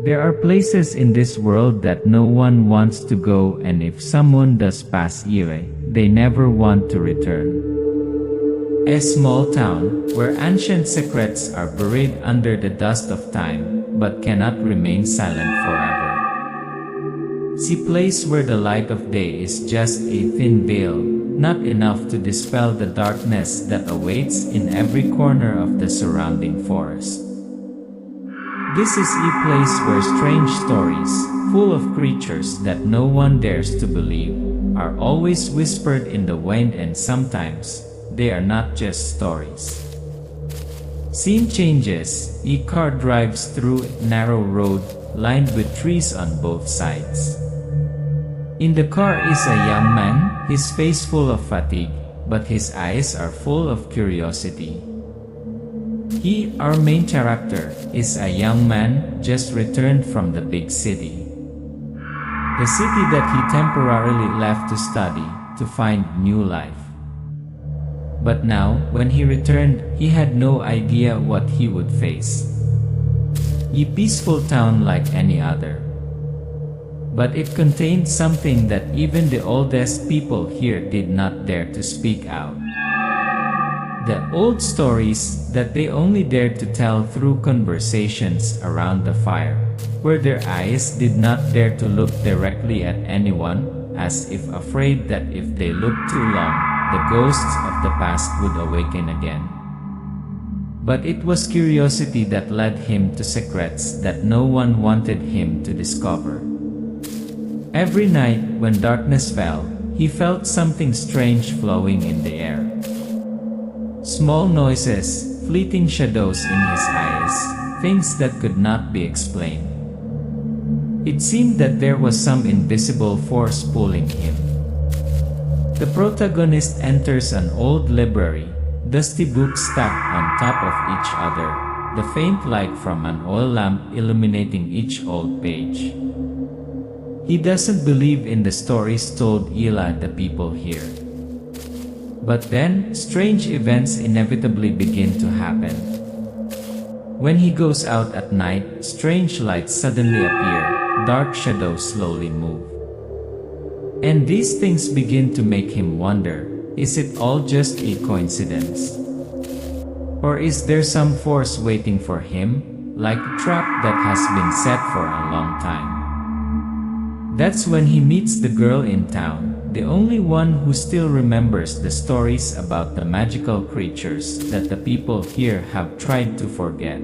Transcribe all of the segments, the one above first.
There are places in this world that no one wants to go, and if someone does pass here, they never want to return. A small town, where ancient secrets are buried under the dust of time, but cannot remain silent forever. See, place where the light of day is just a thin veil, not enough to dispel the darkness that awaits in every corner of the surrounding forest. This is a place where strange stories, full of creatures that no one dares to believe, are always whispered in the wind, and sometimes they are not just stories. Scene changes. A car drives through a narrow road, lined with trees on both sides. In the car is a young man, his face full of fatigue, but his eyes are full of curiosity. He, our main character, is a young man just returned from the big city. The city that he temporarily left to study, to find new life. But now, when he returned, he had no idea what he would face. A peaceful town like any other. But it contained something that even the oldest people here did not dare to speak out. The old stories that they only dared to tell through conversations around the fire, where their eyes did not dare to look directly at anyone, as if afraid that if they looked too long, the ghosts of the past would awaken again. But it was curiosity that led him to secrets that no one wanted him to discover. Every night, when darkness fell, he felt something strange flowing in the air. Small noises, fleeting shadows in his eyes, things that could not be explained. It seemed that there was some invisible force pulling him. The protagonist enters an old library, dusty books stacked on top of each other, the faint light from an oil lamp illuminating each old page. He doesn't believe in the stories told by the people here. But then, strange events inevitably begin to happen. When he goes out at night, strange lights suddenly appear, dark shadows slowly move. And these things begin to make him wonder, is it all just a coincidence? Or is there some force waiting for him, like a trap that has been set for a long time? That's when he meets the girl in town, the only one who still remembers the stories about the magical creatures that the people here have tried to forget.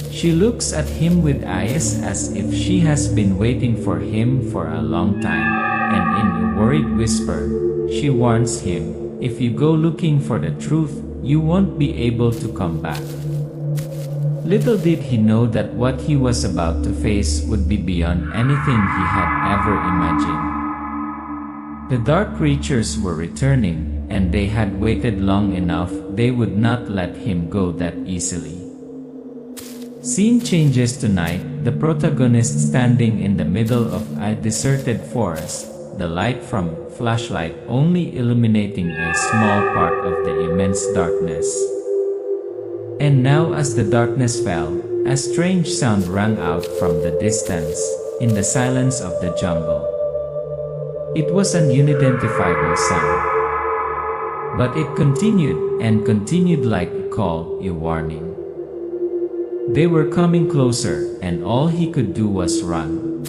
She looks at him with eyes as if she has been waiting for him for a long time, and in a worried whisper, she warns him, if you go looking for the truth, you won't be able to come back. Little did he know that what he was about to face would be beyond anything he had ever imagined. The dark creatures were returning, and they had waited long enough. They would not let him go that easily. Scene changes to night, the protagonist standing in the middle of a deserted forest, the light from a flashlight only illuminating a small part of the immense darkness. And now as the darkness fell, a strange sound rang out from the distance, in the silence of the jungle. It was an unidentifiable sound. But it continued, and continued like a call, a warning. They were coming closer, and all he could do was run.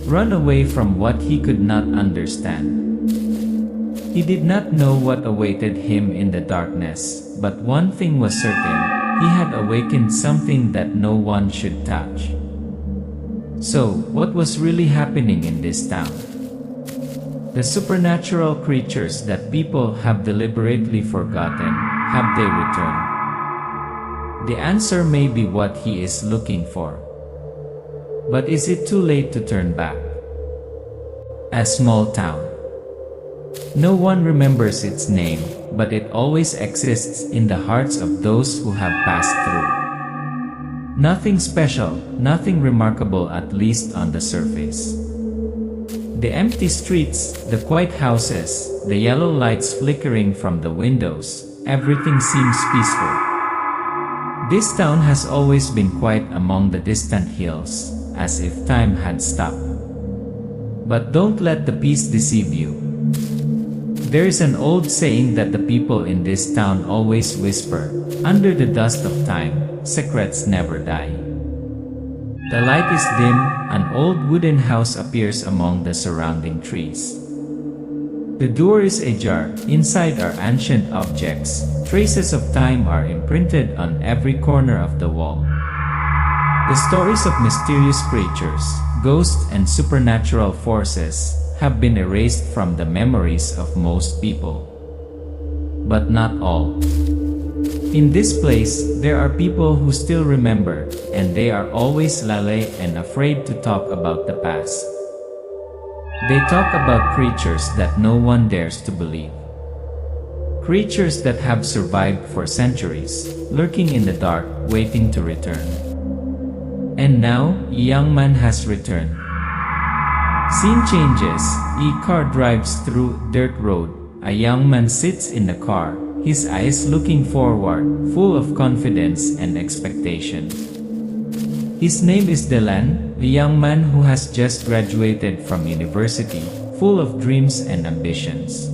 Run away from what he could not understand. He did not know what awaited him in the darkness, but one thing was certain, he had awakened something that no one should touch. So, what was really happening in this town? The supernatural creatures that people have deliberately forgotten, have they returned? The answer may be what he is looking for. But is it too late to turn back? A small town. No one remembers its name, but it always exists in the hearts of those who have passed through. Nothing special, nothing remarkable, at least on the surface. The empty streets, the quiet houses, the yellow lights flickering from the windows, everything seems peaceful. This town has always been quiet among the distant hills, as if time had stopped. But don't let the peace deceive you. There is an old saying that the people in this town always whisper, "Under the dust of time, secrets never die." The light is dim, an old wooden house appears among the surrounding trees. The door is ajar, inside are ancient objects, traces of time are imprinted on every corner of the wall. The stories of mysterious creatures, ghosts and supernatural forces have been erased from the memories of most people. But not all. In this place, there are people who still remember, and they are always lale and afraid to talk about the past. They talk about creatures that no one dares to believe. Creatures that have survived for centuries, lurking in the dark, waiting to return. And now, a young man has returned. Scene changes, a car drives through dirt road. A young man sits in the car, his eyes looking forward, full of confidence and expectation. His name is Dylan, a young man who has just graduated from university, full of dreams and ambitions.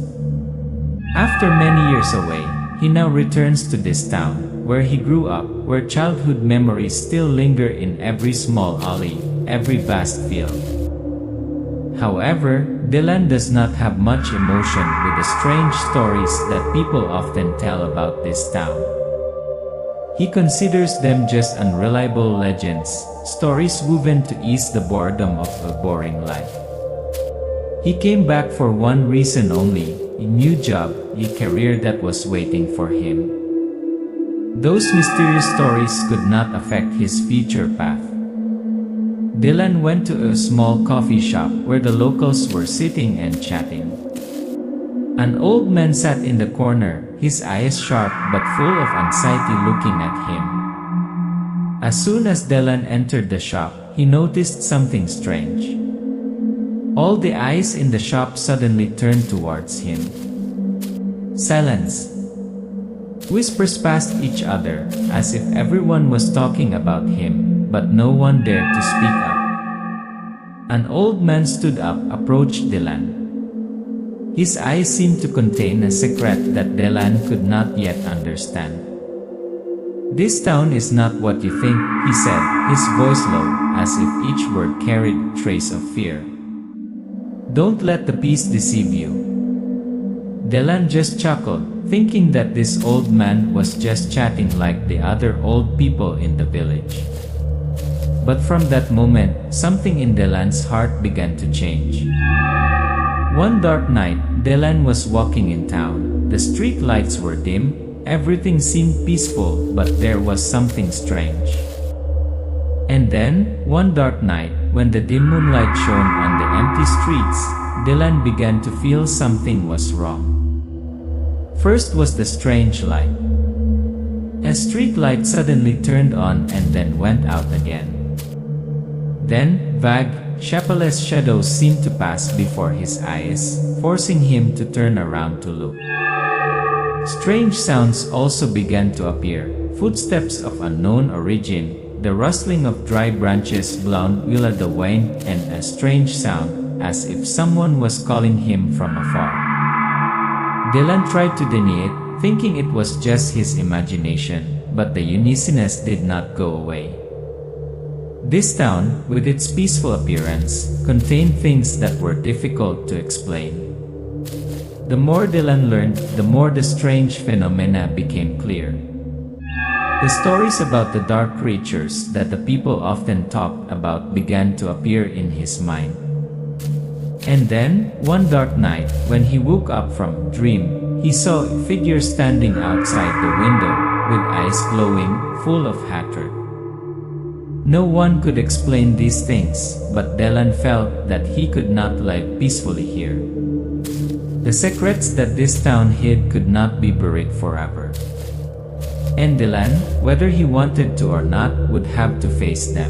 After many years away, he now returns to this town, where he grew up, where childhood memories still linger in every small alley, every vast field. However, Dylan does not have much emotion with the strange stories that people often tell about this town. He considers them just unreliable legends, stories woven to ease the boredom of a boring life. He came back for one reason only, a new job, a career that was waiting for him. Those mysterious stories could not affect his future path. Dylan went to a small coffee shop where the locals were sitting and chatting. An old man sat in the corner, his eyes sharp but full of anxiety looking at him. As soon as Dylan entered the shop, he noticed something strange. All the eyes in the shop suddenly turned towards him. Silence. Whispers passed each other, as if everyone was talking about him, but no one dared to speak up. An old man stood up, approached Dylan. His eyes seemed to contain a secret that Dylan could not yet understand. "This town is not what you think," he said, his voice low, as if each word carried a trace of fear. "Don't let the peace deceive you." Dylan just chuckled, thinking that this old man was just chatting like the other old people in the village. But from that moment, something in Dylan's heart began to change. One dark night, Dylan was walking in town. The street lights were dim, everything seemed peaceful, but there was something strange. And then, one dark night, when the dim moonlight shone on the empty streets, Dylan began to feel something was wrong. First was the strange light. A street light suddenly turned on and then went out again. Then, vague, shapeless shadows seemed to pass before his eyes, forcing him to turn around to look. Strange sounds also began to appear, footsteps of unknown origin, the rustling of dry branches blown without the wind, and a strange sound, as if someone was calling him from afar. Dylan tried to deny it, thinking it was just his imagination, but the uneasiness did not go away. This town, with its peaceful appearance, contained things that were difficult to explain. The more Dylan learned, the more the strange phenomena became clear. The stories about the dark creatures that the people often talked about began to appear in his mind. And then, one dark night, when he woke up from a dream, he saw a figure standing outside the window, with eyes glowing, full of hatred. No one could explain these things, but Dylan felt that he could not live peacefully here. The secrets that this town hid could not be buried forever. And Dylan, whether he wanted to or not, would have to face them.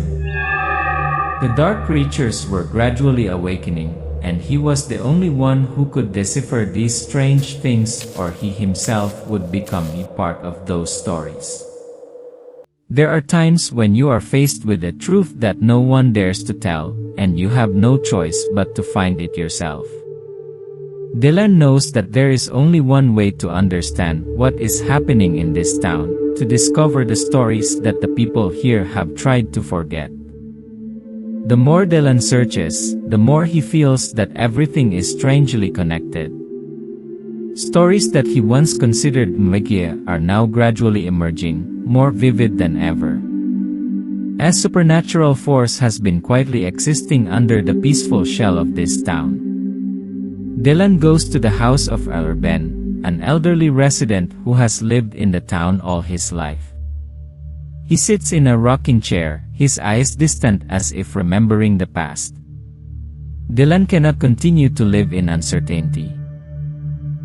The dark creatures were gradually awakening, and he was the only one who could decipher these strange things, or he himself would become a part of those stories. There are times when you are faced with a truth that no one dares to tell, and you have no choice but to find it yourself. Dylan knows that there is only one way to understand what is happening in this town, to discover the stories that the people here have tried to forget. The more Dylan searches, the more he feels that everything is strangely connected. Stories that he once considered mythia are now gradually emerging, more vivid than ever. A supernatural force has been quietly existing under the peaceful shell of this town. Dylan goes to the house of Ben, an elderly resident who has lived in the town all his life. He sits in a rocking chair, his eyes distant as if remembering the past. Dylan cannot continue to live in uncertainty.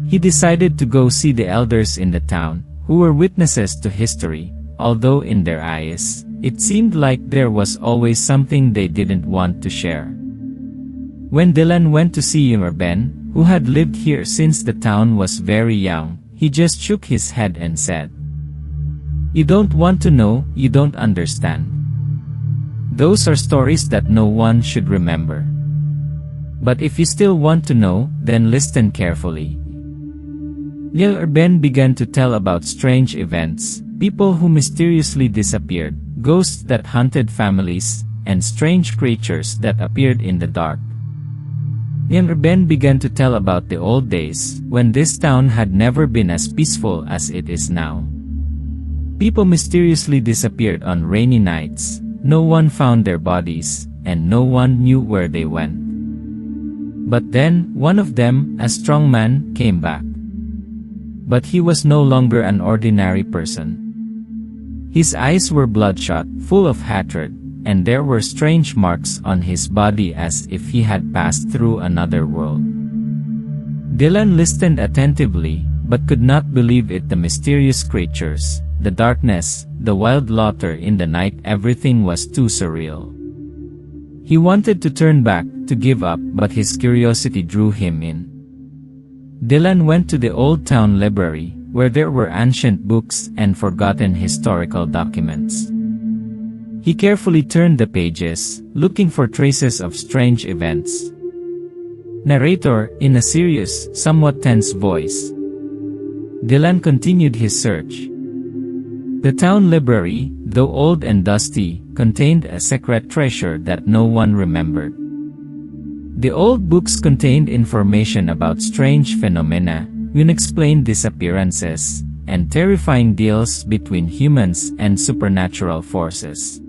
He decided to go see the elders in the town, who were witnesses to history, although in their eyes, it seemed like there was always something they didn't want to share. When Dylan went to see Ben, who had lived here since the town was very young, he just shook his head and said, "You don't want to know, you don't understand. Those are stories that no one should remember. But if you still want to know, then listen carefully." Ben began to tell about strange events, people who mysteriously disappeared, ghosts that haunted families, and strange creatures that appeared in the dark. Ben began to tell about the old days, when this town had never been as peaceful as it is now. People mysteriously disappeared on rainy nights, no one found their bodies, and no one knew where they went. But then, one of them, a strong man, came back. But he was no longer an ordinary person. His eyes were bloodshot, full of hatred, and there were strange marks on his body as if he had passed through another world. Dylan listened attentively, but could not believe it. The mysterious creatures, the darkness, the wild laughter in the night, everything was too surreal. He wanted to turn back, to give up, but his curiosity drew him in. Dylan went to the old town library, where there were ancient books and forgotten historical documents. He carefully turned the pages, looking for traces of strange events. Narrator, in a serious, somewhat tense voice. Dylan continued his search. The town library, though old and dusty, contained a secret treasure that no one remembered. The old books contained information about strange phenomena, unexplained disappearances, and terrifying deals between humans and supernatural forces.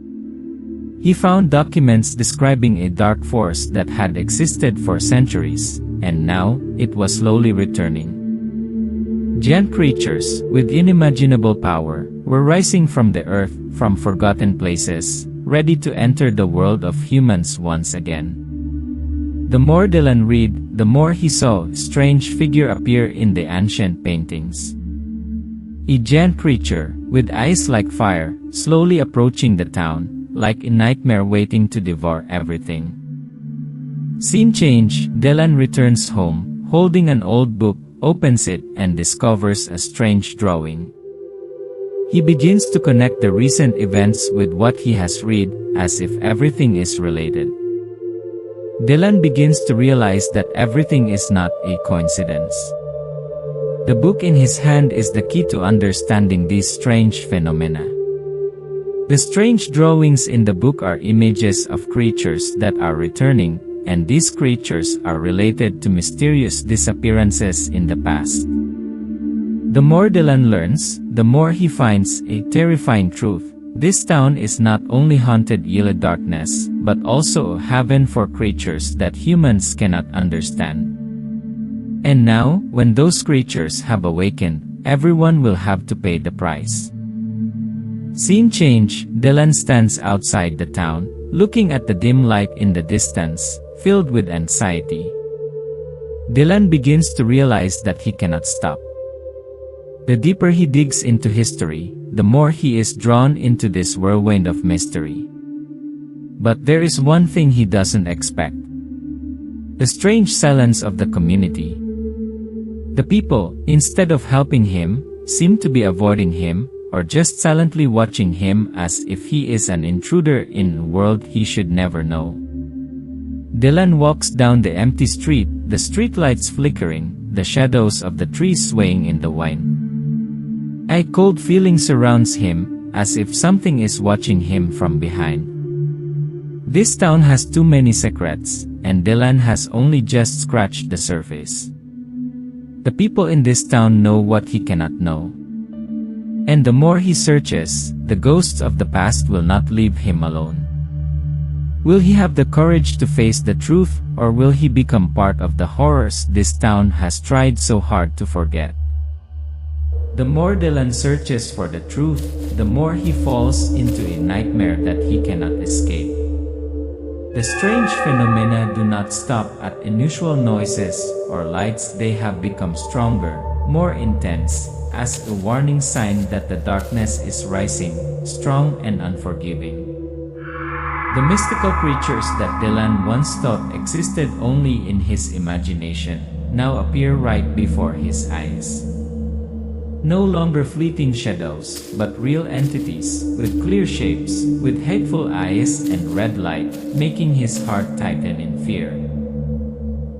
He found documents describing a dark force that had existed for centuries, and now, it was slowly returning. Giant creatures, with unimaginable power, were rising from the earth, from forgotten places, ready to enter the world of humans once again. The more Dylan read, the more he saw a strange figure appear in the ancient paintings. A giant creature, with eyes like fire, slowly approaching the town, like a nightmare waiting to devour everything. Scene change, Dylan returns home, holding an old book, opens it, and discovers a strange drawing. He begins to connect the recent events with what he has read, as if everything is related. Dylan begins to realize that everything is not a coincidence. The book in his hand is the key to understanding these strange phenomena. The strange drawings in the book are images of creatures that are returning, and these creatures are related to mysterious disappearances in the past. The more Dylan learns, the more he finds a terrifying truth. This town is not only haunted by darkness, but also a haven for creatures that humans cannot understand. And now, when those creatures have awakened, everyone will have to pay the price. Scene change, Dylan stands outside the town, looking at the dim light in the distance, filled with anxiety. Dylan begins to realize that he cannot stop. The deeper he digs into history, the more he is drawn into this whirlwind of mystery. But there is one thing he doesn't expect. The strange silence of the community. The people, instead of helping him, seem to be avoiding him, or just silently watching him as if he is an intruder in a world he should never know. Dylan walks down the empty street, the streetlights flickering, the shadows of the trees swaying in the wind. A cold feeling surrounds him, as if something is watching him from behind. This town has too many secrets, and Dylan has only just scratched the surface. The people in this town know what he cannot know. And the more he searches, the ghosts of the past will not leave him alone. Will he have the courage to face the truth, or will he become part of the horrors this town has tried so hard to forget? The more Dylan searches for the truth, the more he falls into a nightmare that he cannot escape. The strange phenomena do not stop at unusual noises or lights. They have become stronger, more intense, as a warning sign that the darkness is rising, strong and unforgiving. The mystical creatures that Dylan once thought existed only in his imagination now appear right before his eyes. No longer fleeting shadows, but real entities, with clear shapes, with hateful eyes and red light, making his heart tighten in fear.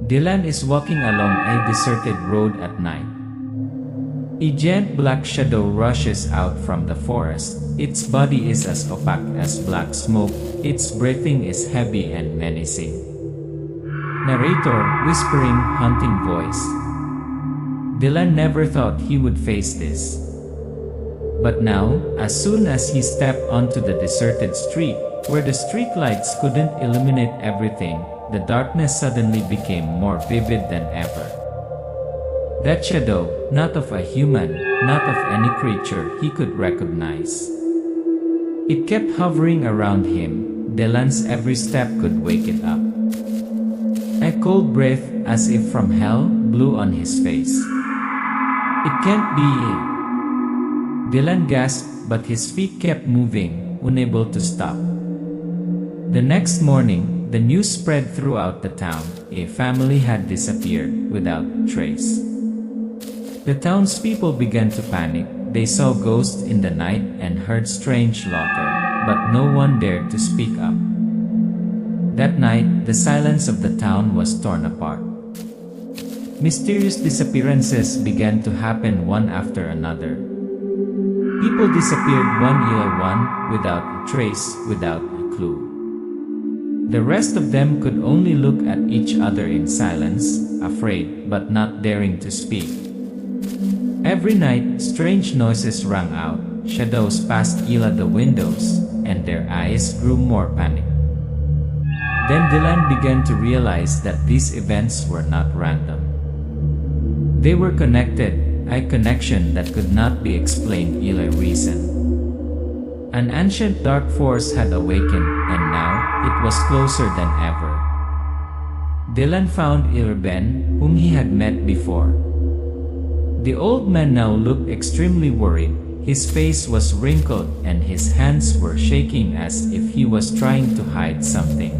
Dylan is walking along a deserted road at night. A giant black shadow rushes out from the forest. Its body is as opaque as black smoke. Its breathing is heavy and menacing. Narrator, whispering, haunting voice. Dylan never thought he would face this. But now, as soon as he stepped onto the deserted street, where the streetlights couldn't illuminate everything, the darkness suddenly became more vivid than ever. That shadow, not of a human, not of any creature he could recognize. It kept hovering around him. Dylan's every step could wake it up. A cold breath, as if from hell, blew on his face. It can't be it. Dylan gasped, but his feet kept moving, unable to stop. The next morning, the news spread throughout the town. A family had disappeared without trace. The townspeople began to panic. They saw ghosts in the night and heard strange laughter, but no one dared to speak up. That night, the silence of the town was torn apart. Mysterious disappearances began to happen one after another. People disappeared one by one, without a trace, without a clue. The rest of them could only look at each other in silence, afraid but not daring to speak. Every night, strange noises rang out, shadows passed the windows, and their eyes grew more panicked. Then Dylan began to realize that these events were not random. They were connected, a connection that could not be explained by reason. An ancient dark force had awakened, and now, it was closer than ever. Dylan found Ben, whom he had met before. The old man now looked extremely worried. His face was wrinkled and his hands were shaking as if he was trying to hide something.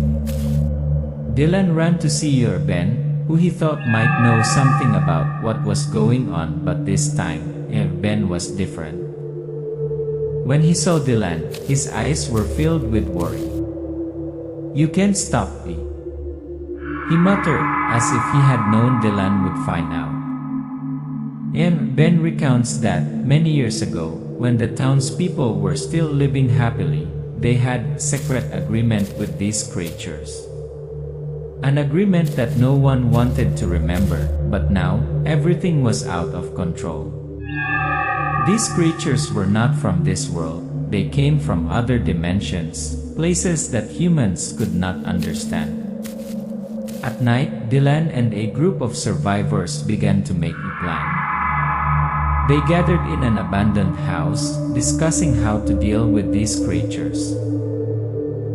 Dylan ran to see Ben, who he thought might know something about what was going on, but this time, Ben was different. When he saw Dylan, his eyes were filled with worry. "You can't stop me," he muttered, as if he had known Dylan would find out. Ben recounts that, many years ago, when the townspeople were still living happily, they had a secret agreement with these creatures. An agreement that no one wanted to remember, but now, everything was out of control. These creatures were not from this world. They came from other dimensions, places that humans could not understand. At night, Dylan and a group of survivors began to make a plan. They gathered in an abandoned house, discussing how to deal with these creatures.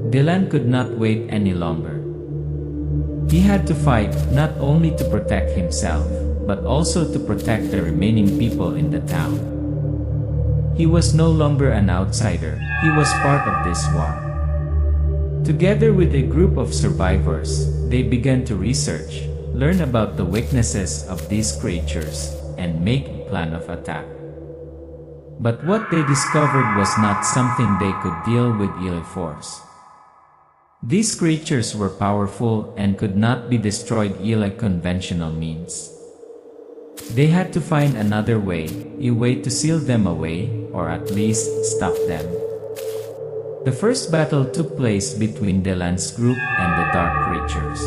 Dylan could not wait any longer. He had to fight, not only to protect himself, but also to protect the remaining people in the town. He was no longer an outsider, he was part of this war. Together with a group of survivors, they began to research, learn about the weaknesses of these creatures, and make a plan of attack. But what they discovered was not something they could deal with easily force. These creatures were powerful and could not be destroyed easily conventional means. They had to find another way, a way to seal them away, or at least stop them. The first battle took place between Dylan's group and the dark creatures.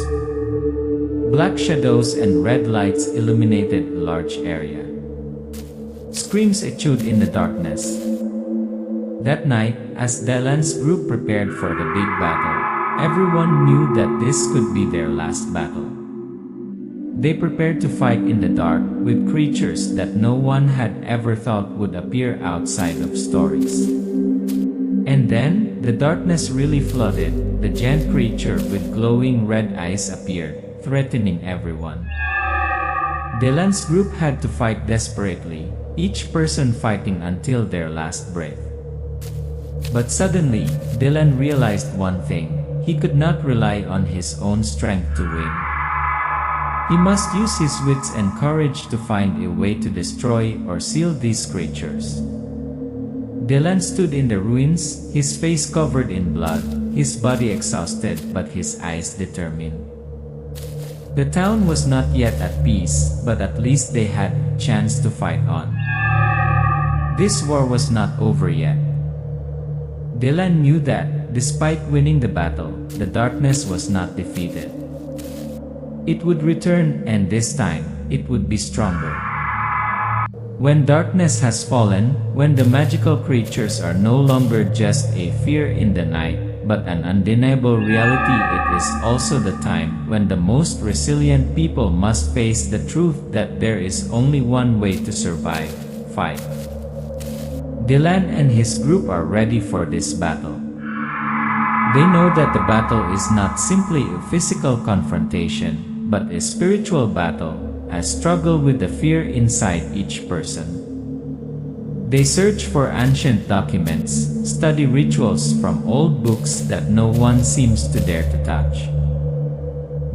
Black shadows and red lights illuminated a large area. Screams echoed in the darkness. That night, as Dylan's group prepared for the big battle, everyone knew that this could be their last battle. They prepared to fight in the dark with creatures that no one had ever thought would appear outside of stories. And then, the darkness really flooded. The giant creature with glowing red eyes appeared, threatening everyone. Dylan's group had to fight desperately, each person fighting until their last breath. But suddenly, Dylan realized one thing: he could not rely on his own strength to win. He must use his wits and courage to find a way to destroy or seal these creatures. Dylan stood in the ruins, his face covered in blood, his body exhausted but his eyes determined. The town was not yet at peace, but at least they had a chance to fight on. This war was not over yet. Dylan knew that, despite winning the battle, the darkness was not defeated. It would return, and this time, it would be stronger. When darkness has fallen, when the magical creatures are no longer just a fear in the night, but an undeniable reality, it is also the time when the most resilient people must face the truth that there is only one way to survive: fight. Dylan and his group are ready for this battle. They know that the battle is not simply a physical confrontation, but a spiritual battle, a struggle with the fear inside each person. They search for ancient documents, study rituals from old books that no one seems to dare to touch.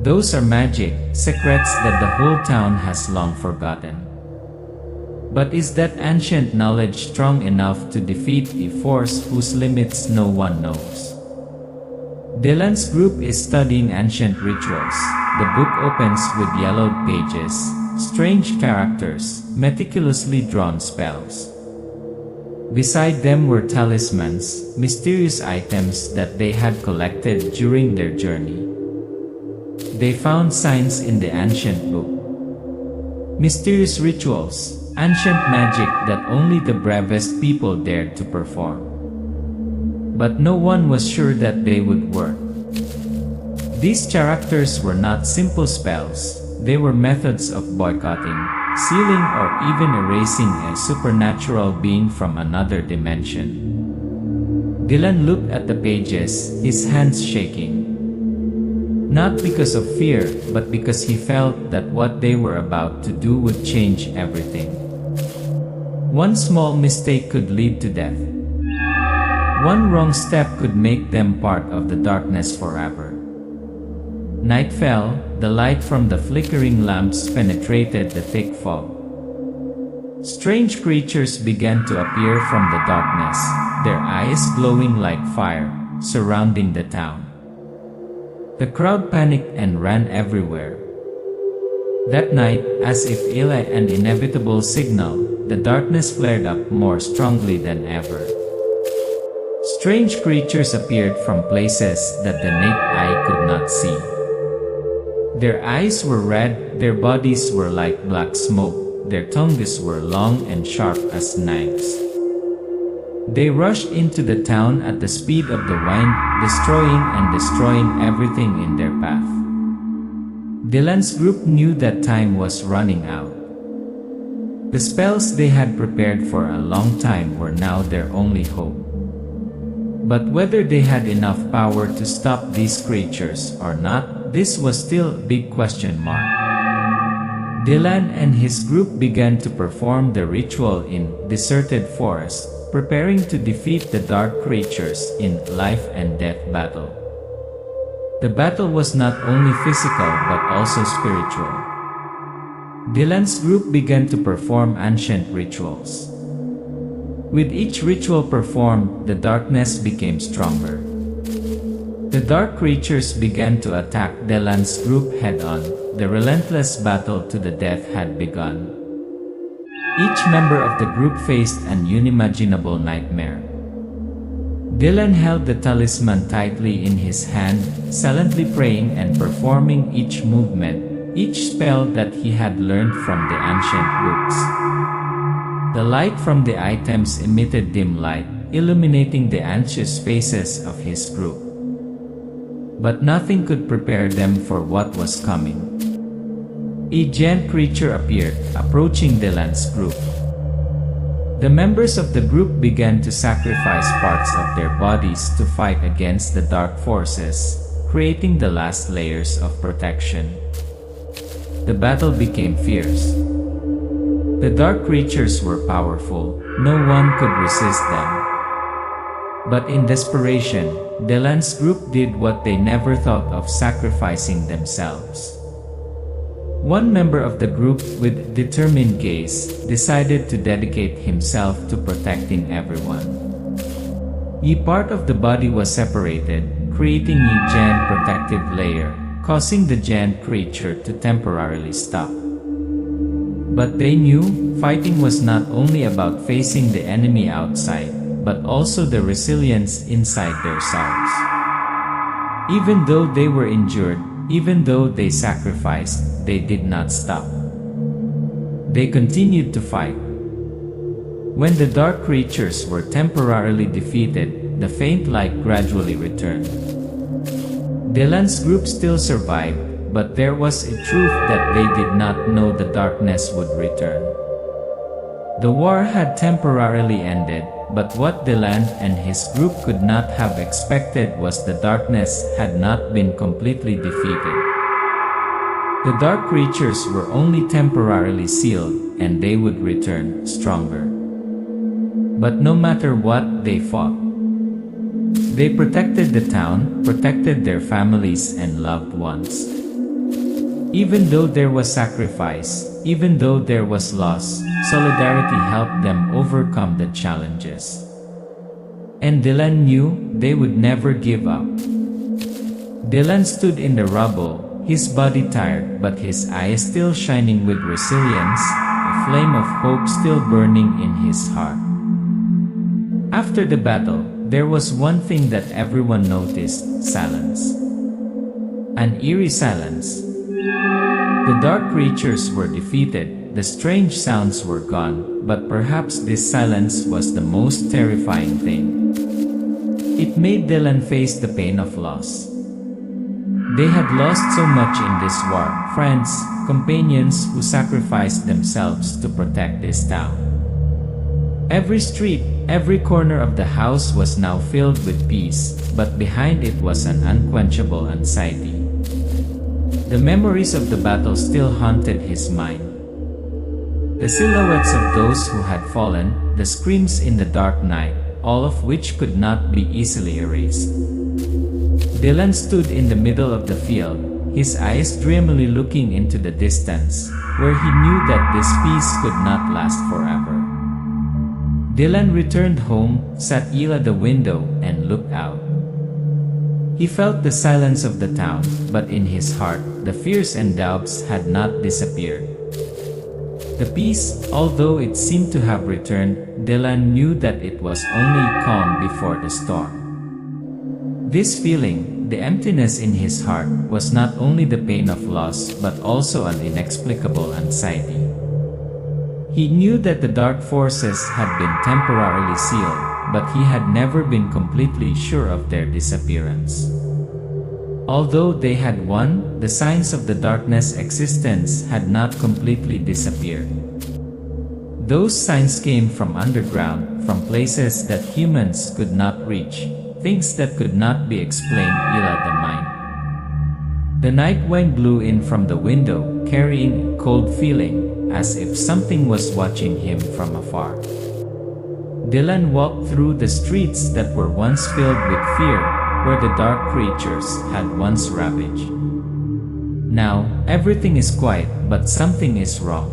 Those are magic, secrets that the whole town has long forgotten. But is that ancient knowledge strong enough to defeat a force whose limits no one knows? Dylan's group is studying ancient rituals. The book opens with yellowed pages, strange characters, meticulously drawn spells. Beside them were talismans, mysterious items that they had collected during their journey. They found signs in the ancient book. Mysterious rituals, ancient magic that only the bravest people dared to perform. But no one was sure that they would work. These characters were not simple spells, they were methods of boycotting, sealing, or even erasing a supernatural being from another dimension. Dylan looked at the pages, his hands shaking. Not because of fear, but because he felt that what they were about to do would change everything. One small mistake could lead to death. One wrong step could make them part of the darkness forever. Night fell, the light from the flickering lamps penetrated the thick fog. Strange creatures began to appear from the darkness, their eyes glowing like fire, surrounding the town. The crowd panicked and ran everywhere. That night, as if an inevitable signal, the darkness flared up more strongly than ever. Strange creatures appeared from places that the naked eye could not see. Their eyes were red, their bodies were like black smoke, their tongues were long and sharp as knives. They rushed into the town at the speed of the wind, destroying everything in their path. Dylan's group knew that time was running out. The spells they had prepared for a long time were now their only hope. But whether they had enough power to stop these creatures or not, this was still a big question mark. Dylan and his group began to perform the ritual in deserted forest, preparing to defeat the dark creatures in life and death battle. The battle was not only physical but also spiritual. Dylan's group began to perform ancient rituals. With each ritual performed, the darkness became stronger. The dark creatures began to attack Delan's group head-on. The relentless battle to the death had begun. Each member of the group faced an unimaginable nightmare. Dylan held the talisman tightly in his hand, silently praying and performing each movement, each spell that he had learned from the ancient books. The light from the items emitted dim light, illuminating the anxious faces of his group. But nothing could prepare them for what was coming. A giant creature appeared, approaching Dylan's group. The members of the group began to sacrifice parts of their bodies to fight against the dark forces, creating the last layers of protection. The battle became fierce. The dark creatures were powerful, no one could resist them. But in desperation, Dylan's group did what they never thought of: sacrificing themselves. One member of the group, with determined gaze, decided to dedicate himself to protecting everyone. A part of the body was separated, creating a giant protective layer, causing the giant creature to temporarily stop. But they knew, fighting was not only about facing the enemy outside, but also the resilience inside themselves. Even though they were injured, even though they sacrificed, they did not stop. They continued to fight. When the dark creatures were temporarily defeated, the faint light gradually returned. Dylan's group still survived, but there was a truth that they did not know: the darkness would return. The war had temporarily ended, but what Dylan and his group could not have expected was the darkness had not been completely defeated. The dark creatures were only temporarily sealed, and they would return stronger. But no matter what, they fought. They protected the town, protected their families and loved ones. Even though there was sacrifice, even though there was loss, solidarity helped them overcome the challenges. And Dylan knew they would never give up. Dylan stood in the rubble, his body tired but his eyes still shining with resilience, a flame of hope still burning in his heart. After the battle, there was one thing that everyone noticed: silence. An eerie silence. The dark creatures were defeated, the strange sounds were gone, but perhaps this silence was the most terrifying thing. It made Dylan face the pain of loss. They had lost so much in this war: friends, companions who sacrificed themselves to protect this town. Every street, every corner of the house was now filled with peace, but behind it was an unquenchable anxiety. The memories of the battle still haunted his mind. The silhouettes of those who had fallen, the screams in the dark night, all of which could not be easily erased. Dylan stood in the middle of the field, his eyes dreamily looking into the distance, where he knew that this peace could not last forever. Dylan returned home, sat at the window, and looked out. He felt the silence of the town, but in his heart, the fears and doubts had not disappeared. The peace, although it seemed to have returned, Dylan knew that it was only calm before the storm. This feeling, the emptiness in his heart, was not only the pain of loss but also an inexplicable anxiety. He knew that the dark forces had been temporarily sealed, but he had never been completely sure of their disappearance. Although they had won, the signs of the darkness' existence had not completely disappeared. Those signs came from underground, from places that humans could not reach, things that could not be explained ila the mind. The night wind blew in from the window, carrying a cold feeling, as if something was watching him from afar. Dylan walked through the streets that were once filled with fear, where the dark creatures had once ravaged. Now, everything is quiet, but something is wrong.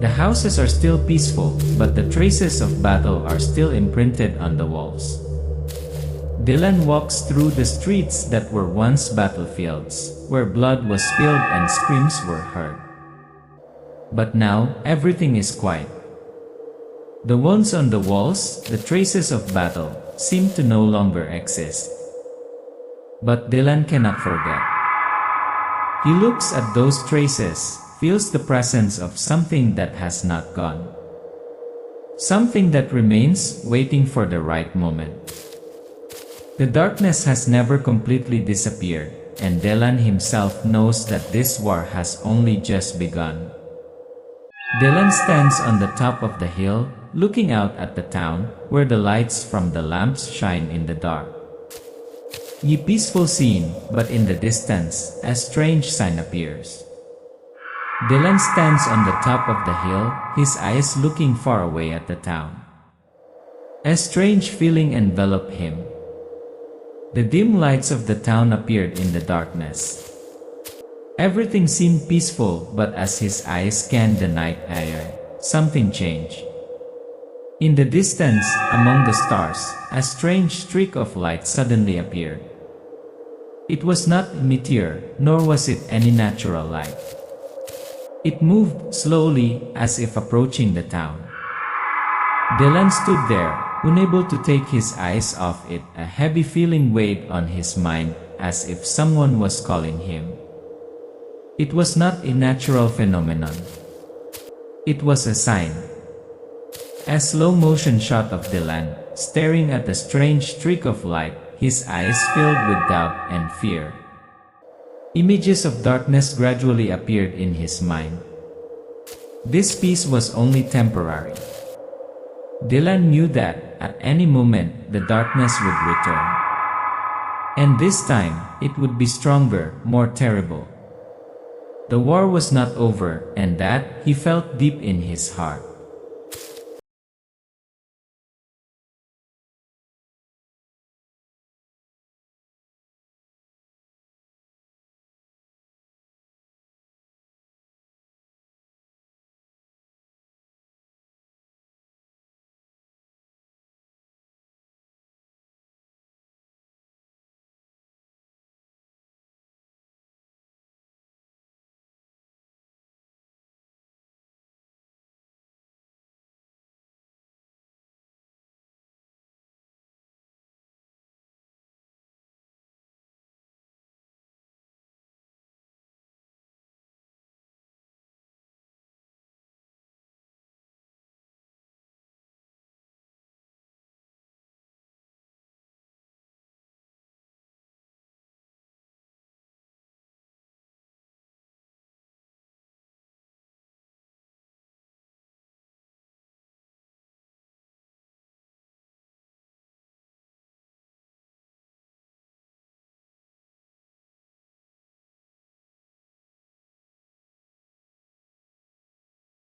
The houses are still peaceful, but the traces of battle are still imprinted on the walls. Dylan walks through the streets that were once battlefields, where blood was spilled and screams were heard. But now, everything is quiet. The wounds on the walls, the traces of battle, seem to no longer exist. But Dylan cannot forget. He looks at those traces, feels the presence of something that has not gone. Something that remains, waiting for the right moment. The darkness has never completely disappeared, and Dylan himself knows that this war has only just begun. Dylan stands on the top of the hill, looking out at the town, where the lights from the lamps shine in the dark. A peaceful scene, but in the distance, a strange sign appears. Dylan stands on the top of the hill, his eyes looking far away at the town. A strange feeling enveloped him. The dim lights of the town appeared in the darkness. Everything seemed peaceful, but as his eyes scanned the night air, something changed. In the distance, among the stars, a strange streak of light suddenly appeared. It was not a meteor, nor was it any natural light. It moved slowly, as if approaching the town. Dylan stood there, unable to take his eyes off it. A heavy feeling weighed on his mind, as if someone was calling him. It was not a natural phenomenon. It was a sign. A slow-motion shot of Dylan, staring at the strange streak of light, his eyes filled with doubt and fear. Images of darkness gradually appeared in his mind. This peace was only temporary. Dylan knew that, at any moment, the darkness would return. And this time, it would be stronger, more terrible. The war was not over, and that, he felt deep in his heart.